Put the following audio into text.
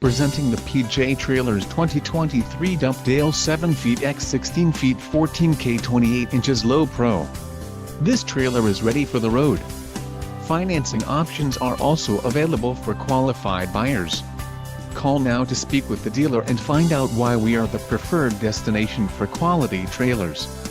Presenting the PJ Trailers 2023 Dumpdale 7 feet x 16 feet 14K 28 inches low pro. This trailer is ready for the road. Financing options are also available for qualified buyers. Call now to speak with the dealer and find out why we are the preferred destination for quality trailers.